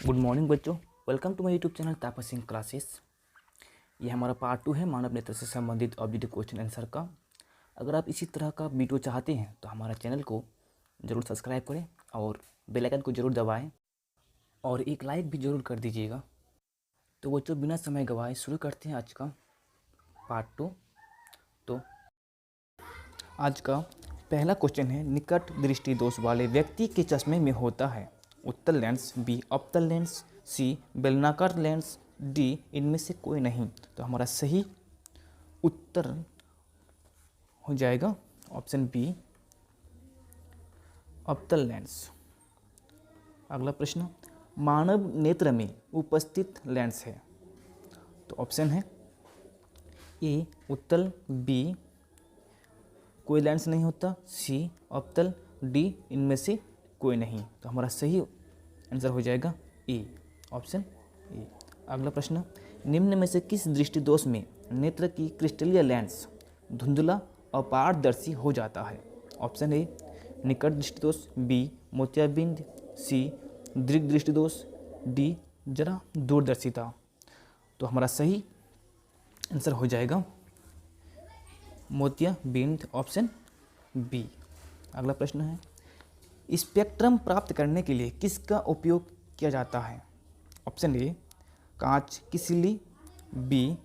Good morning बच्चों। Welcome to my YouTube channel Tapas Singh classes. ये हमारा पार्ट 2 है मानव नेत्र से संबंधित ऑब्जेक्टिव क्वेश्चन आंसर का। अगर आप इसी तरह का वीडियो चाहते हैं तो हमारा चैनल को ज़रूर सब्सक्राइब करें और बेल आइकन को ज़रूर दबाएं और एक लाइक भी ज़रूर कर दीजिएगा। तो बच्चों बिना समय गवाए शुरू करते हैं आज का पार्ट 2। तो आज का पहला क्वेश्चन है, निकट दृष्टि दोष वाले व्यक्ति के चश्मे में होता है उत्तल लेंस, बी अवतल लेंस, सी बेलनाकार लेंस, डी इनमें से कोई नहीं। तो हमारा सही उत्तर हो जाएगा ऑप्शन बी अवतल लेंस। अगला प्रश्न, मानव नेत्र में उपस्थित लेंस है। तो ऑप्शन है ए उत्तल, बी कोई लेंस नहीं होता, सी अवतल, डी इनमें से कोई नहीं। तो हमारा सही आंसर हो जाएगा ए, ऑप्शन ए। अगला प्रश्न, निम्न में से किस दृष्टि दोष में नेत्र की क्रिस्टलीय लेंस धुंधला अपारदर्शी हो जाता है। ऑप्शन ए निकट दृष्टि दोष, बी मोतियाबिंद, सी दीर्घ दृष्टि दोष, डी जरा दूरदर्शिता। तो हमारा सही आंसर हो जाएगा मोतियाबिंद, ऑप्शन बी। अगला प्रश्न है, स्पेक्ट्रम प्राप्त करने के लिए किसका उपयोग किया जाता है। ऑप्शन ए कांच की सिल्ली, बी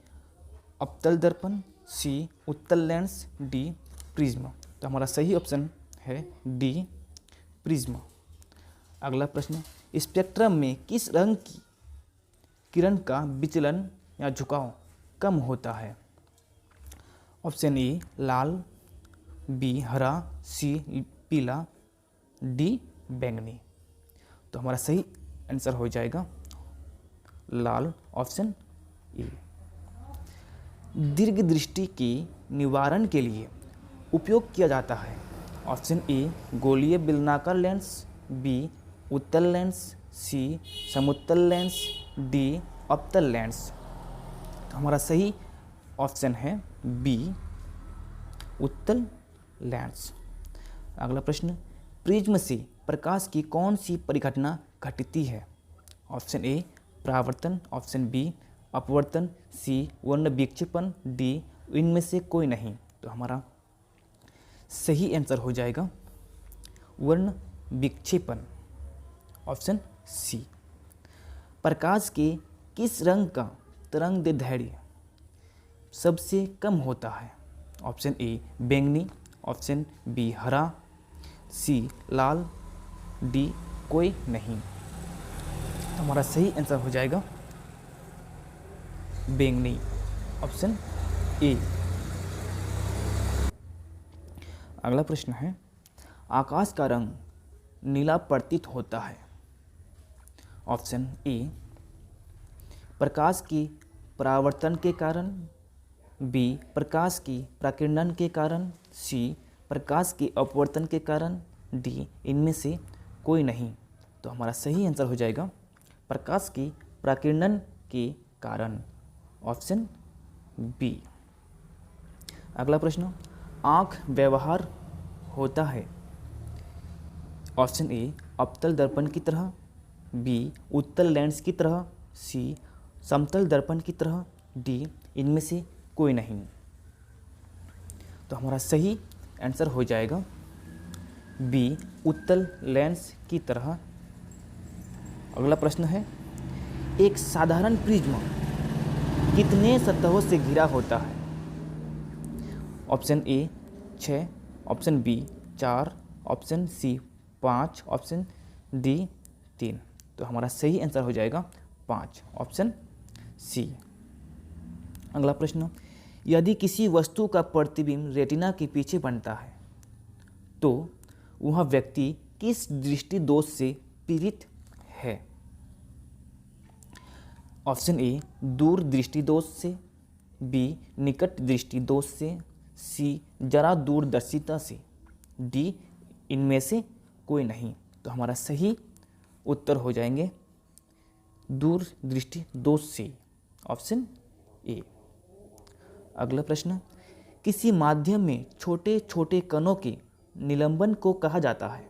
अवतल दर्पण, सी उत्तल लेंस, डी प्रिज्म। तो हमारा सही ऑप्शन है डी प्रिज्म। अगला प्रश्न, स्पेक्ट्रम में किस रंग की किरण का विचलन या झुकाव कम होता है। ऑप्शन ए लाल, बी हरा, सी पीला, डी बैंगनी। तो हमारा सही आंसर हो जाएगा लाल, ऑप्शन ए। दीर्घ दृष्टि के निवारण के लिए उपयोग किया जाता है। ऑप्शन ए गोलीय बेलनाकार लेंस, बी उत्तल लेंस, सी समउत्तल लेंस, डी अवतल लेंस। तो हमारा सही ऑप्शन है बी उत्तल लेंस। अगला प्रश्न, प्रिज्म से प्रकाश की कौन सी परिघटना घटती है। ऑप्शन ए परावर्तन, ऑप्शन बी अपवर्तन, सी वर्ण विक्षेपण, डी इनमें से कोई नहीं। तो हमारा सही आंसर हो जाएगा वर्ण विक्षेपण, ऑप्शन सी। प्रकाश के किस रंग का तरंग दैर्ध्य सबसे कम होता है। ऑप्शन ए बैंगनी, ऑप्शन बी हरा, सी लाल, डी कोई नहीं। तो हमारा सही आंसर हो जाएगा बैंगनी, ऑप्शन ए। अगला प्रश्न है, आकाश का रंग नीला प्रतीत होता है। ऑप्शन ए प्रकाश की परावर्तन के कारण, बी प्रकाश की प्रकीर्णन के कारण, सी प्रकाश के अपवर्तन के कारण, डी इनमें से कोई नहीं। तो हमारा सही आंसर हो जाएगा प्रकाश की प्रकीर्णन के कारण, ऑप्शन बी। अगला प्रश्न, आँख व्यवहार होता है। ऑप्शन ए अवतल दर्पण की तरह, बी उत्तल लेंस की तरह, सी समतल दर्पण की तरह, डी इनमें से कोई नहीं। तो हमारा सही आंसर हो जाएगा बी उत्तल लेंस की तरह। अगला प्रश्न है, एक साधारण प्रिज्म कितने सतहों से घिरा होता है। Option A 6, option B 4, option C 5, option D 3। तो हमारा सही आंसर हो जाएगा 5, ऑप्शन सी। अगला प्रश्न, यदि किसी वस्तु का प्रतिबिंब रेटिना के पीछे बनता है तो वह व्यक्ति किस दृष्टि दोष से पीड़ित है। ऑप्शन ए दूर दृष्टि दोष से, बी निकट दृष्टि दोष से, सी जरा दूरदर्शिता से, डी इनमें से कोई नहीं। तो हमारा सही उत्तर हो जाएंगे दूर दृष्टि दोष से, ऑप्शन ए। अगला प्रश्न, किसी माध्यम में छोटे छोटे कणों के निलंबन को कहा जाता है।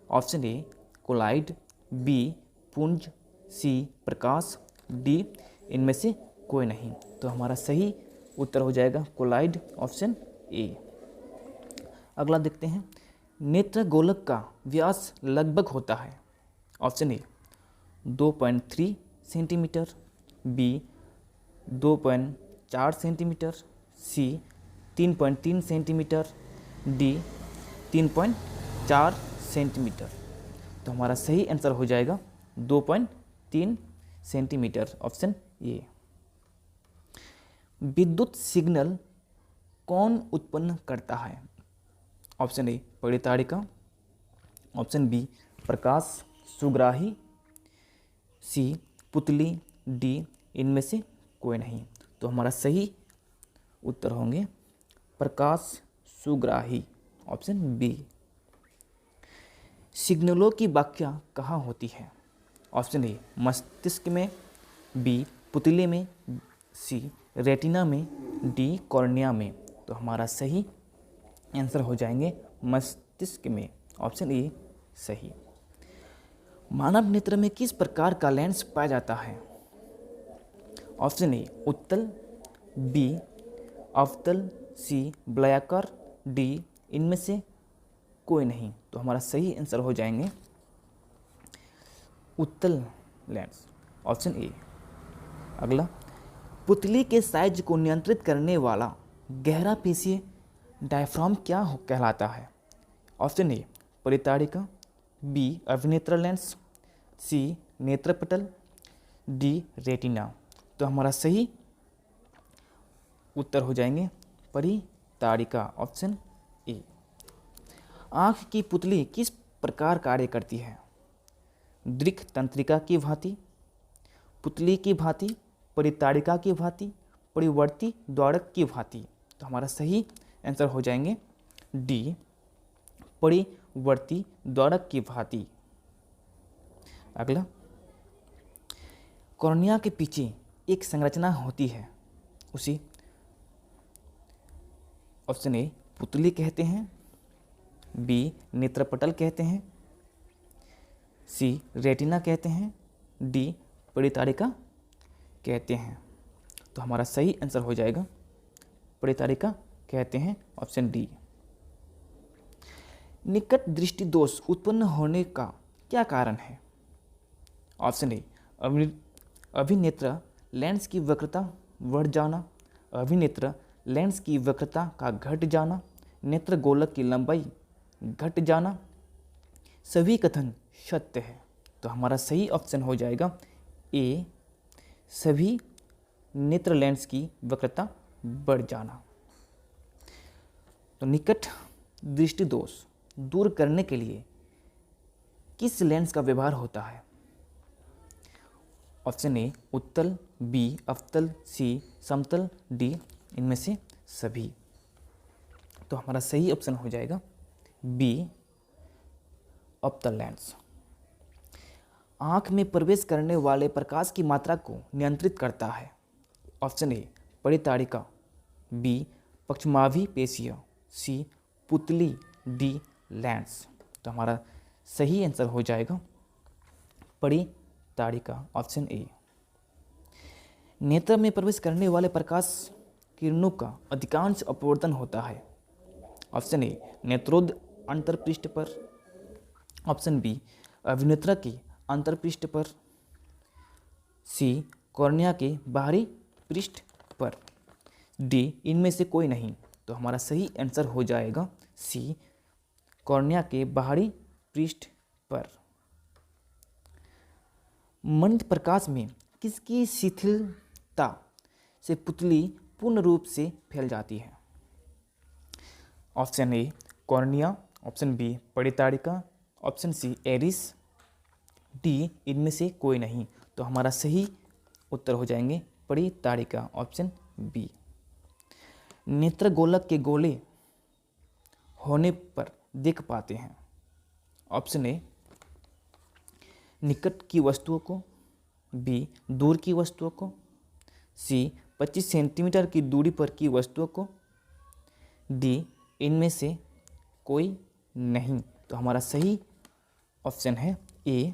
ऑप्शन ए कोलाइड, बी पुंज, सी प्रकाश, डी इनमें से कोई नहीं। तो हमारा सही उत्तर हो जाएगा कोलाइड, ऑप्शन ए। अगला देखते हैं, नेत्र गोलक का व्यास लगभग होता है। Option A 2.3 centimetre, B 2.4 centimetre, C 3.3 centimetre, D 3.4 centimetre. तो हमारा सही आंसर हो जाएगा 2.3 सेंटीमीटर, ऑप्शन ए। विद्युत सिग्नल कौन उत्पन्न करता है? ऑप्शन ए परिताड़िका, ऑप्शन बी प्रकाश सुग्राही, सी पुतली, डी इनमें से कोई नहीं। तो हमारा सही उत्तर होंगे प्रकाश सुग्राही, ऑप्शन बी। सिग्नलों की व्याख्या कहाँ होती है? ऑप्शन ए मस्तिष्क में, बी पुतले में, सी रेटिना में, डी कॉर्निया में। तो हमारा सही आंसर हो जाएंगे मस्तिष्क में, ऑप्शन ए सही। मानव नेत्र में किस प्रकार का लेंस पाया जाता है? ऑप्शन ए उत्तल, बी अवतल, सी वलयाकार, डी इनमें से कोई नहीं। तो हमारा सही आंसर हो जाएंगे उत्तल लेंस, ऑप्शन ए। अगला, पुतली के साइज को नियंत्रित करने वाला गहरा पेशीय डायफ्राम क्या कहलाता है? ऑप्शन ए परिताड़िका, बी अभिनेत्र लेंस, सी नेत्रपटल, डी रेटिना। तो हमारा सही उत्तर हो जाएंगे परिताड़िका, ऑप्शन ए। आँख की पुतली किस प्रकार कार्य करती है? दृक् तंत्रिका की भांति, पुतली की भांति, परिताड़िका की भांति, परिवर्ती द्वारक की भांति। तो हमारा सही आंसर हो जाएंगे डी परिवर्ती द्वारक की भांति। अगला, कॉर्निया के पीछे एक संरचना होती है, उसी ऑप्शन ए पुतली कहते हैं, बी नेत्रपटल कहते हैं, सी रेटिना कहते हैं, डी परिताड़िका कहते हैं। तो हमारा सही आंसर हो जाएगा परिताड़िका कहते हैं, ऑप्शन डी। निकट दृष्टि दोष उत्पन्न होने का क्या कारण है? ऑप्शन ए अभिनेत्र लेंस की वक्रता बढ़ जाना, अभिनेत्र लेंस की वक्रता का घट जाना, नेत्र गोलक की लंबाई घट जाना। सभी कथन सत्य है। तो हमारा सही ऑप्शन हो जाएगा ए सभी नेत्र लेंस की वक्रता बढ़ जाना। तो निकट दृष्टि दोष दूर करने के लिए किस लेंस का व्यवहार होता है? ऑप्शन ए उत्तल, बी अवतल, सी समतल, डी इनमें से सभी। तो हमारा सही ऑप्शन हो जाएगा बी अवतल लेंस। आँख में प्रवेश करने वाले प्रकाश की मात्रा को नियंत्रित करता है। ऑप्शन ए परिताड़िका, बी पक्षमाभी पेशियाँ, सी पुतली, डी लेंस। तो हमारा सही आंसर हो जाएगा परिताड़िका, ऑप्शन ए। नेत्र में प्रवेश करने वाले प्रकाश किरणों का अधिकांश अपवर्तन होता है। ऑप्शन ए नेत्रोद अंतरपृष्ठ पर, ऑप्शन बी अभिनेत्र के अंतरपृष्ठ पर, सी कॉर्निया के बाहरी पृष्ठ पर, डी इनमें से कोई नहीं। तो हमारा सही आंसर हो जाएगा सी कॉर्निया के बाहरी पृष्ठ पर। मंद प्रकाश में किसकी शिथिलता से पुतली पूर्ण रूप से फैल जाती है? Option A cornea, option B परिताड़िका, ऑप्शन सी एरिस, डी इनमें से कोई नहीं। तो हमारा सही उत्तर हो जाएंगे परिताड़िका, ऑप्शन बी। नेत्र गोलक के गोले होने पर देख पाते हैं। ऑप्शन ए निकट की वस्तुओं को, बी दूर की वस्तुओं को, सी 25 सेंटीमीटर की दूरी पर की वस्तुओं को, डी इनमें से कोई नहीं। तो हमारा सही ऑप्शन है ए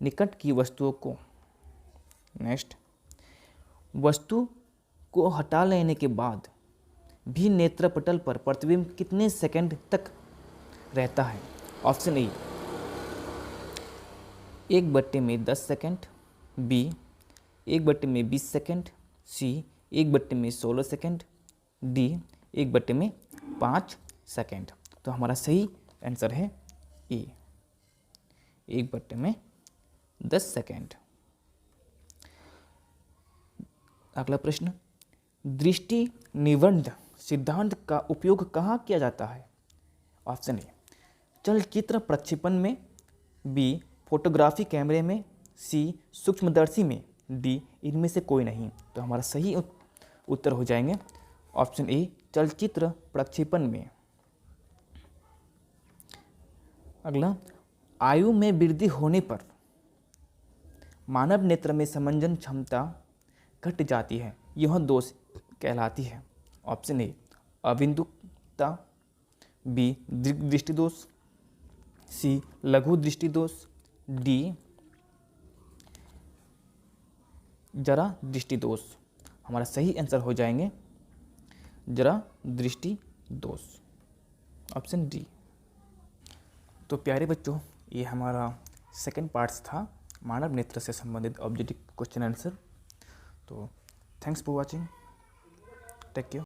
निकट की वस्तुओं को, नेक्स्ट, वस्तु को हटा लेने के बाद भी नेत्रपटल पर प्रतिबिंब कितने सेकंड तक रहता है? Option A 1/10 second, B 1/20 second, C 1/16 second, D 1/5 second. तो हमारा सही आंसर है ए 1/10 सेकंड। अगला प्रश्न, दृष्टि निबंध सिद्धांत का उपयोग कहाँ किया जाता है? ऑप्शन ए चलचित्र प्रक्षेपण में, बी फोटोग्राफी कैमरे में, सी सूक्ष्मदर्शी में, डी इनमें से कोई नहीं। तो हमारा सही उत्तर हो जाएंगे ऑप्शन ए चलचित्र प्रक्षेपण में। अगला, आयु में वृद्धि होने पर मानव नेत्र में समंजन क्षमता घट जाती है, यह दोष कहलाती है। ऑप्शन ए अबिंदुकता, बी दीर्घ दृष्टि दोष, सी लघु दृष्टि दोष, डी जरा दृष्टि दोष। हमारा सही आंसर हो जाएंगे जरा दृष्टि दोष, ऑप्शन डी। तो प्यारे बच्चों, ये हमारा सेकंड पार्ट्स था मानव नेत्र से संबंधित ऑब्जेक्टिव क्वेश्चन आंसर। तो thanks for watching, take care.